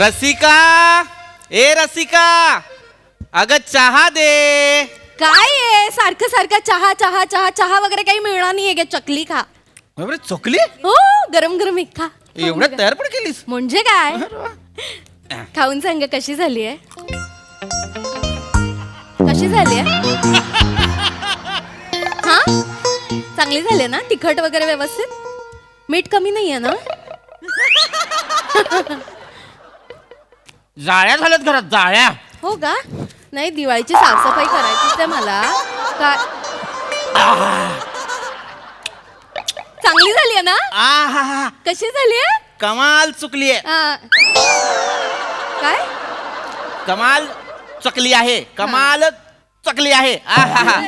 रसिका, ए रसिका, अगं चहा दे. काय आहे सारखं सारखं चहा चहा चहा चहा वगैरे काही मिळणार नाहीये गे. चकली खा. बापरे, चकली हो गरम गरम एक खा. एवढ्या तयार पण केलीस? म्हणजे काय खाऊन सांग कशी झाली आहे. कशी झाली आहे? हा चांगली झाली ना. तिखट वगैरे व्यवस्थित. मीठ कमी नाहीये ना. जाळ्या झाल्यात घरात, जाळ्या. हो का. नाही दिवाळीची साफसफाई करायचीच आहे मला. काय चांगली झाली आहे ना. आहा, कशी झाली आहे. कमाल चुकली आहे. काय कमाल चकली आहे. कमाल चकली आहे. आहा,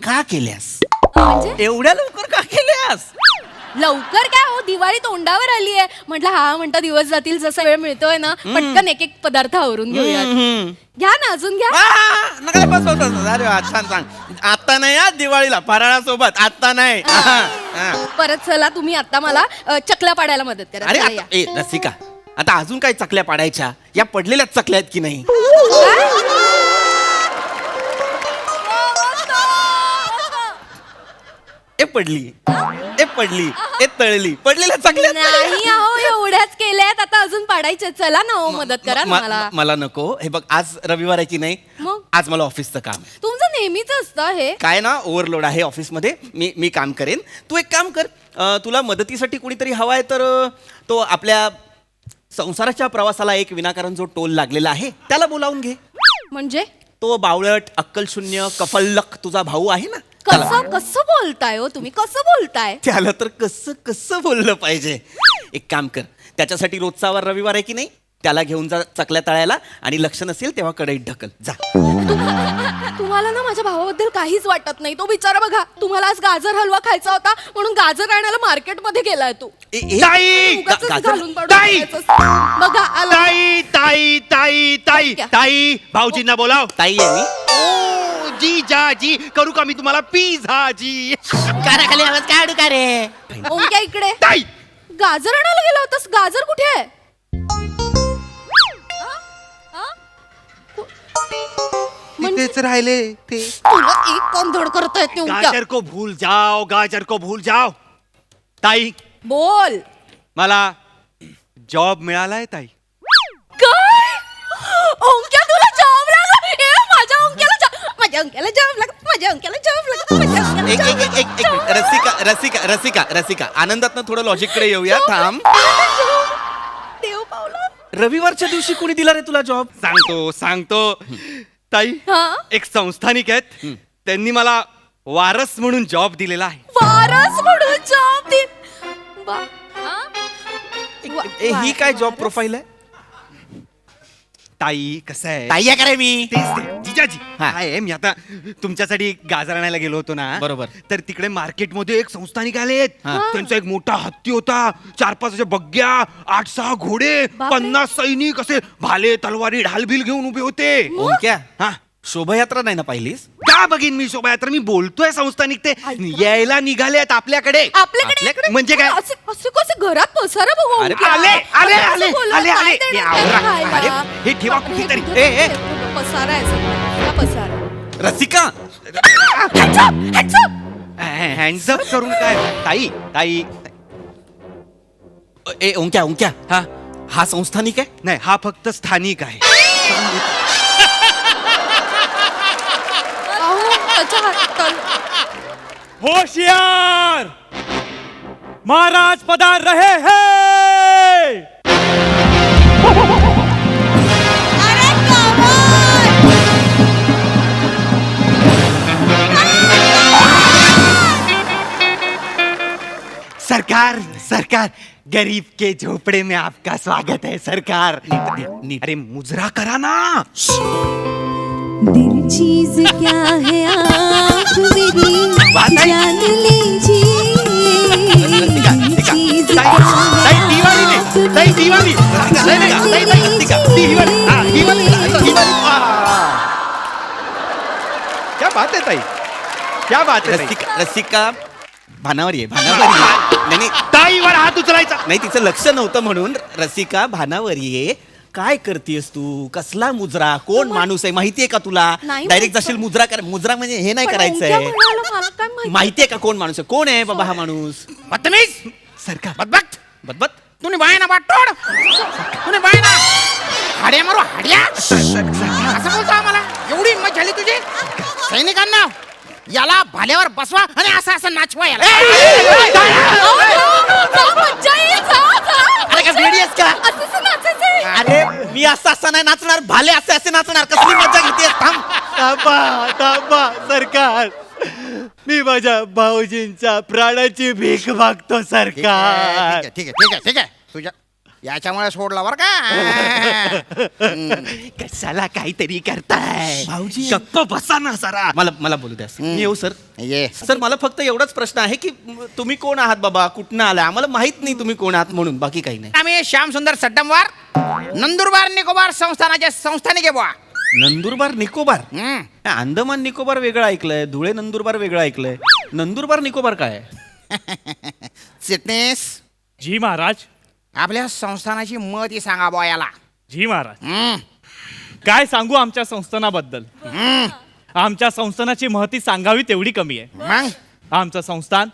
का केल्यास म्हणजे एवढ्या लवकर का केल्यास? लवकर काय हो. दिवाळी तोंडावर आली आहे. म्हटलं हा म्हणता दिवस जातील जसा वेळ मिळतोय ना पटकन एक एक पदार्थ आवरून घेऊया. घ्या ना अजून घ्या. नका बस बस बस. अरे वा, छान छान. आता नाही हा दिवाळीला फराळासोबत. आता नाही. परत चला तुम्ही आता मला चकल्या पाडायला मदत करा. अरे चला आता, या. ए रसिका, आता अजून काही चकल्या पाडायच्या? या पडलेल्या चकल्या आहेत की नाही? ए पडली, ए पडली, ए तळली. पडलेल्या चकल्या नाही अहो एवढ्याच केल्यात. आता अजून पाडायचे. चला ना हो मदत करा ना मला. मला नको. हे बघ, आज रविवार आहे की नाही. मग आज मला ऑफिसचं काम आहे. तुमचं नेहमीच असतं हे. काय ना, ओव्हरलोड आहे ऑफिसमध्ये. मी काम करेन. तू एक काम कर, तुला मदतीसाठी कोणीतरी हवा आहे तर तो आपल्या संसाराच्या प्रवासाला एक विनाकारण जो टोल लागलेला आहे त्याला बोलावून घे. म्हणजे तो बावळट, अक्कलशून्य, कफल्लक तुझा भाऊ आहे ना. कसं कसं बोलताय हो तुम्ही. कसं बोलताय. त्याला तर कसं कसं बोललं पाहिजे. एक काम कर, त्याच्यासाठी रोजचा वार रविवार आहे की नाही, त्याला घेऊन जा चकल्या तळायला. आणि लक्ष नसेल तेव्हा कढईत ढकल जा. तुम्हाला ना माझ्या भावाबद्दल काहीच वाटत नाही. तो बिचारा बघा, तुम्हाला आज गाजर हलवा खायचा होता म्हणून गाजर आणायला मार्केटमध्ये गेलाय तो. ताई, उगाचच घालून पाडून ताई! खायचं असतं. बघा आला. ताई ताई ताई ताई क्या? ताई, भाऊजींना बोलाव. ताई आहे मी. ओ जी जा जी, करू का मी तुम्हाला पिझ्झा जी? कानाखाली आवाज काढू का रे? ओंक्या इकडे. ताई, गाजर आणायला गेला होतास. गाजर कुठे आहे. तिथेच राहिले ते. तुला एक कोण धड करता येते ओंक्या. गाजर को भूल जाओ, गाजर को भूल जाओ. ताई, बोल. मला जॉब मिळालाय ताई. काय ओंक्या तुला जॉब लागला. ए माझ्या ओंक्याला माझ्या अंक्याला जॉब लागत. माझ्या अंक्याला जॉब लागत. माझ्या अंक्याला एक job एक एक एक लागत. रसिका रसिका रसिका रसिका, आनंदात थोडं लॉजिककडे येऊया. थांब. देव पावला. रविवारच्या दिवशी कोणी दिला रे तुला जॉब? सांगतो ताई, हा? एक संस्थानिक आहेत, त्यांनी मला वारस म्हणून जॉब दिलेला आहे. वारस म्हणून जॉब दे. हा? ही काय जॉब प्रोफाईल आहे? ताई कसं आहे, ताई आहे का रे मी? तेच ते, जिजाजी. हा. काय आहे, मी आता तुमच्यासाठी गाजर आणायला गेलो होतो ना. बरोबर. तर तिकडे मार्केटमध्ये एक संस्थानिक आलेत. हा. त्यांचा एक मोठा हत्ती होता, 4-5 अशा बग्ग्या, 8-6 घोडे, बापरे. 50 सैनिक असे भाले तलवारी ढालबिल घेऊन उभे होते. ओंक्या, हा, शोभायात्रा नाही ना पाहिलीस? का बघीन मी शोभायात्रा. मी बोलतोय संस्थानिक ते यायला निघालेत आपल्याकडे. आपल्याकडे म्हणजे काय? असे असे कसे घरात पसारा बघू. अरे, ओंक्या. आले आले असं आले बोलत आले काय आले देणार हे त्यांना आवरा. खायला? अरे, हे ठेवा कुठेतरी. हे पसारा आहे सगळा. हा पसारा. रसिका, हँड्स करून काय. ताई ताई, ए ओंक्या ओंक्या, हा हा संस्थानिक आहे? नाही, हा फक्त स्थानिक आहे. अहो, त्याच्या हातात. होशियार, महाराज पधार रहे हैं. अरे कमाल. सरकार सरकार, गरीब के झोपड़े में आपका स्वागत है सरकार. अरे मुजरा करा ना. दिल चीज क्या है आप मेरी जान लीजिए. दिल चीज क्या है ताई, दिवाळी ने, ताई, दिवाळी. क्या बात है ताई, क्या बात है ताई. रसिका रसिका भानावर ये, भानावर ये. नाही नाही, ताईवर हात उचलायचा. नाही तिचं लक्ष नव्हतं म्हणून. रसिका भानावर ये. काय करतेस तू? कसला मुजरा? कोण माणूस आहे माहितीये का तुला? नाही डायरेक्ट माहित. जाशील मुजरा कर. मुजरा म्हणजे हे नाही पण करायचंय. ओंक्या म्हणाला, मला काय माहिती? माहितीये का कोण माणूस आहे? कोण आहे बाबा हा माणूस? बदतमीज सरकार बदबक बदबत तुम्ही बाय ना बाटोड तुम्ही बाय ना हाड्या मारू हाड्या असं बोलतो आम्हाला. एवढी हिंमत झाली तुझी? सैनिकांना याला भाल्यावर बसवा आणि असं असं नाचवा याला. जाऊ, जाऊ, मज्जा येईल, जाऊ, जाऊ. अरे काय वेडी आहेस का? असंच नाचायचंय. अरे मी असं नाही नाचणार. भाले असे नाचणार. कसली मजा घेतेस? थांब. थांबा थांबा सरकार, मी माझ्या भाऊजींच्या प्राणाची भीक मागतो ठीक आहे, सरकार. ठीक आहे, ठीक आहे, ठीक आहे. तुझ्या याच्यामुळे सोडला बर का. कशाला काहीतरी करताय भाऊजी. गप्प बसा ना जरा. मला बोलू द्या. मी येऊ सर? ये सर मला फक्त एवढाच प्रश्न आहे की तुम्ही कोण आहात बाबा? कुठनं आलाय? आम्हाला माहित नाही तुम्ही कोण आहात म्हणून. बाकी काही नाही. आम्ही श्यामसुंदर सड्डमवार नंदुरबार निकोबार संस्थानाचे संस्थानिक आहे बुवा. नंदुरबार निकोबार? हम्म. अंदमान निकोबार वेगळं ऐकलंय. धुळे नंदुरबार वेगळं ऐकलंय. नंदुरबार निकोबार काय आहे? चिटणीस जी महाराज. आपल्या संस्थानाची महती सांगा बुवा याला. जी महाराज. हम्म, काय सांगू आमच्या संस्थानाबद्दल? हम्म. आमच्या संस्थानाची महती सांगावी तेवढी कमी आहे. मग आमचं संस्थान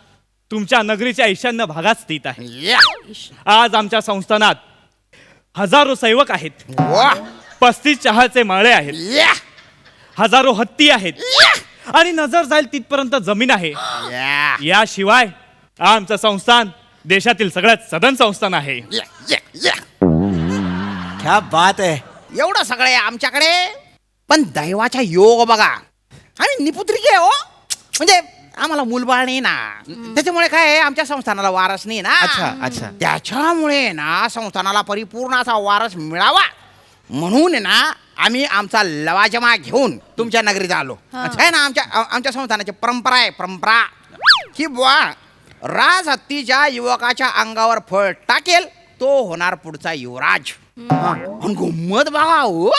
तुमच्या नगरीच्या ईशान्य भागात स्थित आहे. या आज आमच्या संस्थानात हजारो सेवक आहेत. वा 35 चहाचे माळे आहेत. या हजारो हत्ती आहेत. आणि नजर जाईल तिथपर्यंत जमीन आहे. या याशिवाय आमचं संस्थान देशातील सगळ्यात सदन संस्थान आहे. या या या क्या बात आहे. एवढं सगळं आहे आमच्याकडे. पण दैवाचा योग बघा, आम्ही निपुत्रिक आहे हो. म्हणजे आम्हाला मूलबाळ नाही ना, त्याच्यामुळे काय आहे, आमच्या संस्थानाला वारस नाही ना. अच्छा अच्छा. त्याच्यामुळे ना संस्थानाला परिपूर्ण असा वारस मिळावा म्हणून आहे ना आम्ही आमचा लवाजमा घेऊन तुमच्या नगरीत आलो. आहे ना आमच्या संस्थानाची परंपरा आहे, परंपरा की बुवा राज हत्तीच्या युवकाच्या अंगावर फळ टाकेल तो होणार पुढचा युवराज. आणि गंमत बघा हो,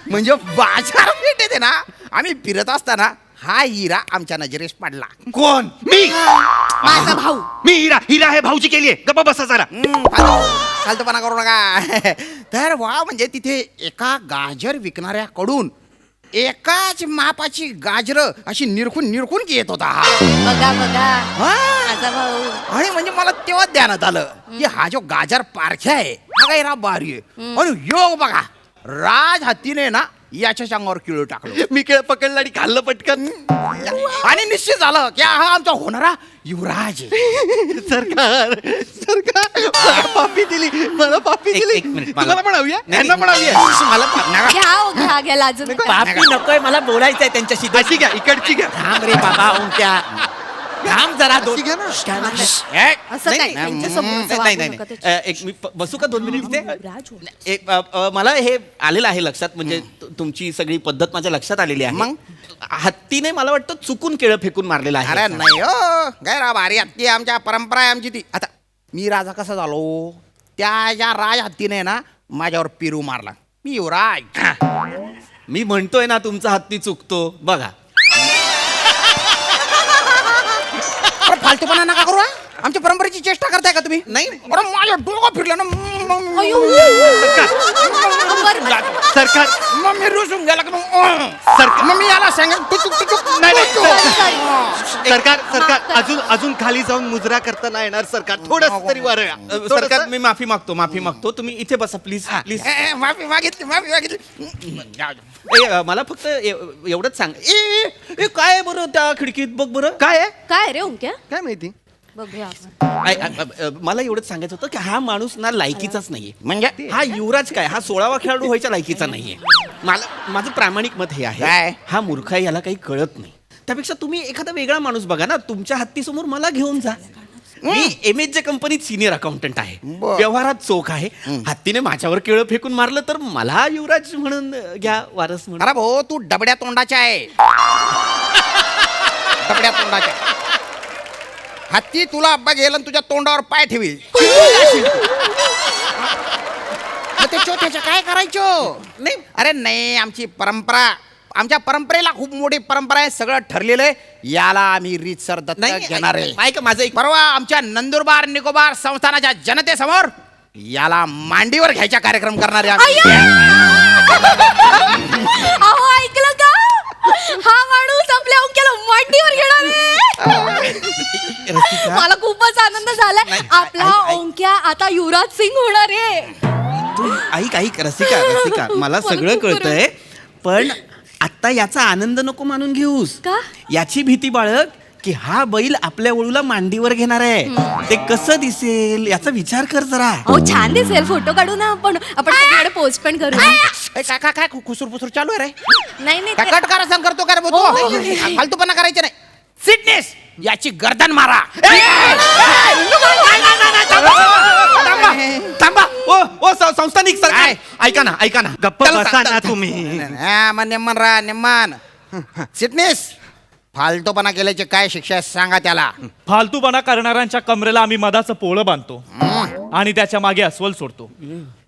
म्हणजे बाजारपेठ येते ना, आम्ही फिरत असताना हा हिरा आमच्या नजरेस पडला. कोण? मी माझा भाऊ. मी हिरा. हिरा हे भाऊजी केलीये. गप्प बसा जरा. फालतूपणा करू नका. तर वा म्हणजे तिथे एका गाजर विकणाऱ्याकडून एकाच मापाची गाजरं अशी निरखून निरखून येत होता हा. बघा बघा, हा. माझा भाऊ. आणि म्हणजे मला तेव्हा ध्यानात आलं की हा जो गाजर पारख्या आहे हा काही बारी आहे. आणि योग बघा, राज हत्तीने ना याच्या अंगावर किळू टाकलो. मी केळ पकडलं आणि खाल्लं पटकन. आणि निश्चित झालं की हा आमचा होणारा युवराज आहे. सरकार सरकार मला पापी दिली. मला पापी एक- दिली. एक मिनिट, तुम्हाला पण हवी आहे? नाही, यांना पण हवी आहे? नाही, मला पा- घ्या हो, घ्या लाजून. पापी नकोय. मला बोलायचंय त्यांच्याशी. अशी घ्या, इकडची घ्या. थांब रे बाबा ओंक्या. थांब जरा दोन. अशी घ्या ना. ए, असं नाही, काय नाही, त्यांच्यासमोर नाही, नाही, नका नाही. त्याची. एक मी बसू का 2 मिनिट इथे? राज हो. मला हे आलेलं आहे लक्षात. म्हणजे तुमची सगळी पद्धत माझ्या लक्षात आलेली आहे. मग? हत्तीने मला वाटतं चुकून केळं फेकून मारलेलं अरे आहे. नाही हो, गैरा भारी हत्ती आमच्या परंपरा आहे आमची ती. आता मी राजा कसा झालो, त्या ज्या राज हत्तीने ना माझ्यावर पिरू मारला. मी युवराज. मी म्हणतोय ना तुमचा हत्ती चुकतो. बघा अरे फालतूपणा नका करू हा. आमच्या परंपरेची चेष्टा करताय का तुम्ही? नाही. अरे माझ्या डोकं फिरलं ना. अयो. बरं, बरं. सरकार मग मी रुसून गेला की सरकार- मग मी याला सांगेन टुचुक टुचुक. नाही, नाही, Sorry, sorry. सरकार सरकार माफ करा. अजून खाली जाऊन मुजरा करता येणार सरकार. थोडस तरी वर या. सरकार मी माफी मागतो. तुम्ही इथे बसा प्लीज प्लीज. माफी मागितली. जाऊ दे. मला फक्त एवढंच सांग. काय आहे बरं त्या खिडकीत? बघ बरं. काय आहे? काय रे ओंक्या? काय माहिती? बघूया आपण. मला एवढंच सांगायचं होतं की हा माणूस ना लायकीचाच नाहीये. म्हणजे हा युवराज काय, हा 16वा खेळाडू व्हायच्या लायकीचा नाहीये. माझं प्रामाणिक मत हे आहे, काय? हा मूर्ख आहे, याला काही कळत नाही. त्यापेक्षा तुम्ही एखादा वेगळा माणूस बघा ना. तुमच्या हत्तीसमोर मला घेऊन जा. मी MHJ कंपनीत सिनियर अकाउंटंट आहे. बर. व्यवहारात चोख आहे. हत्तीने माझ्यावर केळं फेकून मारलं तर मला युवराज म्हणून घ्या, वारस म्हणून. अरे भाऊ तू डबड्या तोंडाच्या आहे. डबड्या तोंडाच्या. हत्ती तुला बघेल आणि तुझ्या तोंडावर पाय ठेवी. ते चोथ्याच्या काय करायचो? नाही. अरे नाही, आमची परंपरा, आमच्या परंपरेला खूप मोठी परंपरा आहे. सगळं ठरलेलं आहे. याला आम्ही रीतसर दत्तक नाही घेणार आहे. ऐका माझं एक. परवा आमच्या नंदुरबार निकोबार संस्थानाच्या जनतेसमोर याला मांडीवर घ्यायचा कार्यक्रम करणारे आम्ही. अहो ऐकलं का, हा माणूस आपल्या ओंक्याला मांडीवर घेणार आहे. रसिका, मला खूपच आनंद झालाय. नाही, आपला ऐक, ऐक. ओंक्या आता युवराज सिंग होणार आहे. तू ऐक रसिका मला सगळं खूप बरं. कळतंय, पण आता याचा आनंद नको मानून घेऊस. का? याची भीती बाळग की हा बैल आपल्या वळूला मांडीवर घेणार आहे. ते कसं दिसेल याचा विचार कर जरा. अहो छान दिसेल, फोटो काढू ना आपण सगळीकडे पोस्ट पण करू. ए, काय खुसूर पुसूर चालू आहे रे? नाही नाही काय ते- कट करा सांग करतो का रे भाऊ हो, हो, तू? हो. फालतूपणा करायचं नाही. फिटनेस याची गर्दन मारा. थांबा ओ संस्थानिक सरकार, काय? ऐका ना गप्प त्याला बसा सांगता- ना तुम्ही. मग नेमन राहा नेमन. फिटनेस फालतूपणा केल्याची काय शिक्षा आहे सांगा त्याला. फालतूपणा करणाऱ्यांच्या कमरेला आम्ही मधाचं पोळं बांधतो आणि त्याच्या मागे अस्वल सोडतो,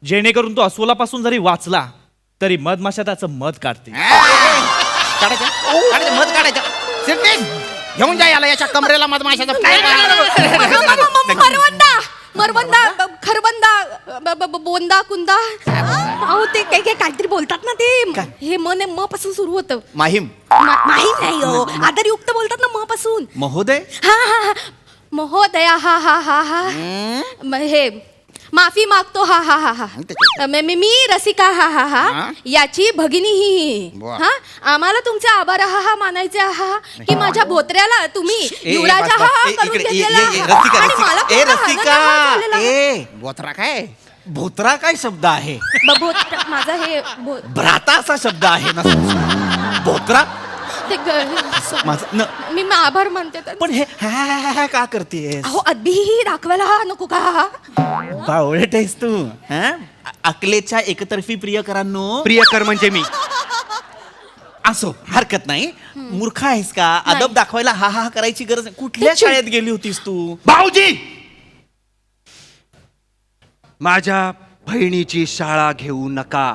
जेणेकरून तो अस्वलापासून जरी वाचला तरी मधमाशा त्याचं मध काढते. काढायचं मध काढायचं. फिटनेस घेऊन जा याला, याच्या कमरेला मधमाशाचा मरवंदा खरबंदा बोंदा कुंदा. अहो ते काही काहीतरी बोलतात ना ते. हे मन आहे, म पासून सुरू होतं. माहीम माहीत नाही हो, आदरयुक्त बोलतात ना म पासून. महोदय. हा महोदया हा हे माफी मागतो हा मी रसिका हा याची भगिनी ही. वा. हा आम्हाला तुमचे आभार हा मानायचे हा की माझ्या भोत्र्याला तुम्ही ए, युवराजा बस, हा ए, करून इकडे, घेतलेला. रसिका, आणि मला ए, पूर्ण आनंद रसिका, झालेला. ए, बोथरा काय भोत्रा काय शब्द आहे? माझा हे भ्राता असा शब्द आहे ना. भोत्रा ते माझं न. मी आभार मानते त्यांचे. पण हे हा का करतेस? अहो अद्दी दाखवायला हा नको का? बावळट आहेस तू. हं? अकलेच्या एकतर्फी प्रियकरांनो. प्रियकर म्हणजे मी. असो हरकत नाही. मूर्ख आहेस का? नाही. अदब दाखवायला हा करायची गरज नाही. कुठल्या ते चिड- शाळेत गेली होतीस तू? भाऊजी, माझ्या बहिणीची शाळा घेऊ नका.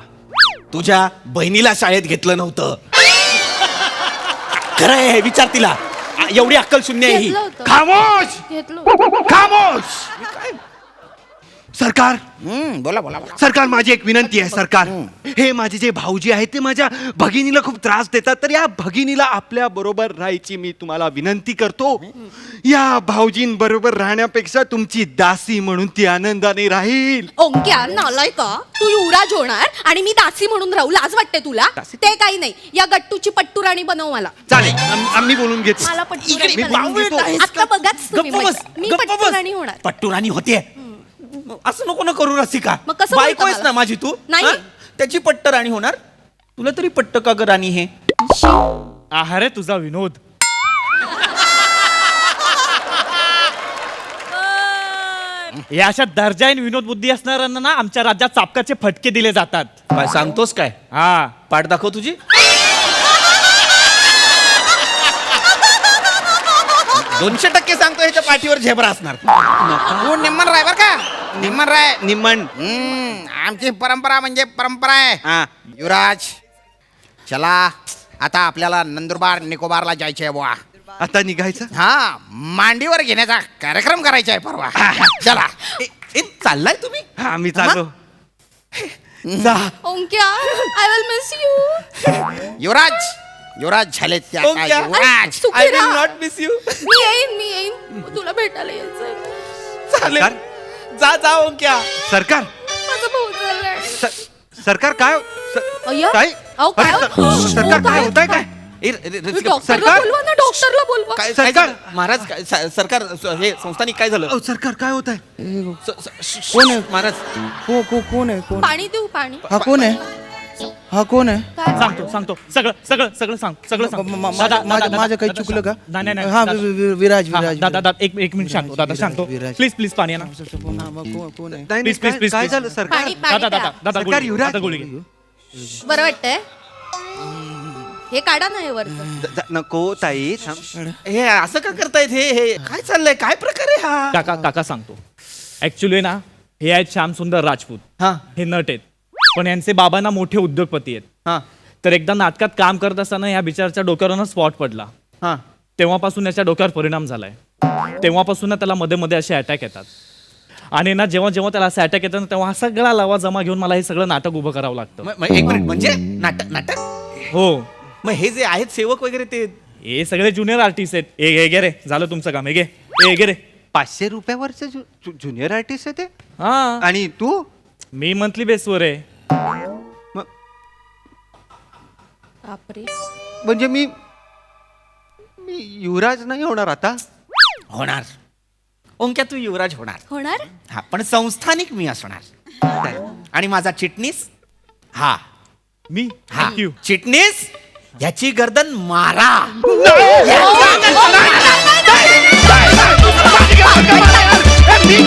तुझ्या बहिणीला शाळेत घेतलं नव्हतं. खरं आहे, विचार तिला. एवढी अक्कल शून्य आहे ही. घेतलं होतं. खामोश घेतलं. खामोश. सरकार बोला बोला बोला. सरकार, माझी एक विनंती आहे सरकार. हे माझे जे भाऊजी आहेत ते माझ्या भगिनीला खूप त्रास देतात, तर या भगिनीला आपल्या बरोबर राहायची मी तुम्हाला विनंती करतो. या भाऊजींबरोबर राहण्यापेक्षा तुमची दासी म्हणून ती आनंदाने राहील. ओंक्या नालाय का तू युवराज होणार आणि मी दासी म्हणून राहू? लाज वाटते तुला? ते काही नाही, या गट्टूची पट्टू राणी बनव मला. चालेल, आम्ही बोलून घेतो. मला पट्टू इकडे राणी मी बनायचं. बावळट आहेस आता का? बघाच तुम्ही गप्प बस, मजा. मी गप्प पट्टू बस. राणी होणार. पट्टू राणी होते. असं नको ना करू रसिका. मग कसं बायको बोलता आहेस मला? ना माझी तू. नाही. हं? त्याची पट्ट राणी होणार. तुला तरी पट्ट का ग राणी हे? आहारे तुझा विनोद. या अशा दर्जाईन विनोद बुद्धी असणाऱ्यांना ना आमच्या राज्यात चापकाचे फटके दिले जातात. काय सांगतोस काय? हा, पाठ दाखव तुझी. 200% सांगतो ह्याच्या पाठीवर झेब्रा असणार. हो निम्मन राय बर का. निम्मन राय. निमण. आमची परंपरा म्हणजे परंपरा आहे. हा. युवराज चला आता आपल्याला नंदुरबार निकोबारला जायचे आहे बुवा. आता निघायचं. हा मांडीवर घेण्याचा कार्यक्रम करायचा आहे परवा. चला ए, चाललाय तुम्ही? हा, आम्ही चाललो. जा. ओंक्या आय विल मिस यू. युवराज युवराज झाले त्या Oh, काय क्या? युवराज. सुखी I will राहा. not miss you. मी येईन तुला भेटायला यायचंय. चालेल. सरकार? जा ओंक्या. सरकार, माझं भाऊ चाललंय. सरकार काय अय्या. काय? अहो, काय अरे, हो? सरकार काय होत आहे काय? ए, रसिका, डॉक्टरला सरकार? बोलवा ना, डॉक्टरला बोलवा. काय सरकार? काय- महाराज सरकार हे संस्थानिक काय झालं? अहो, सरकार काय होत आहे? कोण आहे? महाराज कोण आहे कोण पाणी देऊ पाणी. हा कोण आहे हा कोण आहे. काय? सांगतो सगळं सांग. माझं काही चुकलं का. नाही हा विराज हा, विराज दादा एक मिनिट शांत हो, दादा शांत हो. विराज. प्लीज पाणी आणा. कोण आहे. नाही, Please, काय- please, काय please. झालं सरकार? पाणी दादा प्या. दादा सरकार, गोळी युवराज. दादा गोळी घे. बरं वाटतंय. हे काढा ना हे वरचं. नको ताई, थांब. हे असं का करतायत? हे काय चाललंय? काय प्रकार आहे हा? काका सांगतो. ऍक्च्युली ना हे आहेत श्याम सुंदर राजपूत. हा हे नट आहेत, पण यांचे बाबा ना मोठे उद्योगपती आहेत. हा तर एकदा नाटकात काम करत असताना या बिचारच्या डोक्यावर ना स्पॉट पडला. हा. तेव्हापासून याच्या डोक्यावर परिणाम झालाय. तेव्हापासून ना त्याला मध्ये मध्ये असे अटॅक येतात. आणि ना जेव्हा जेव्हा त्याला असं अटॅक येतं ना, तेव्हा हा सगळा लवा जमा घेऊन मला हे सगळं नाटक उभं करावं लागतं. एक मिनिट म्हणजे नाटक नाटक हो, मग हे जे आहेत सेवक वगैरे ते हे सगळे ज्युनियर आर्टिस्ट आहेत. हे घे रे, झालं तुमचं काम. हे घे रे. 500 रुपयावरचं ज्युनियर आर्टिस्ट आहे ते. हा, आणि तू मी मंथली बेसवर आहे. बापरे. म्हणजे मी युवराज नाही होणार आता. होणार. ओंक्या तू युवराज होणार. होणार. हा पण संस्थानिक मी असणार. आणि माझा चिटणीस हा मी हा थँक्यू. चिटणीस ह्याची गर्दन मारा. मी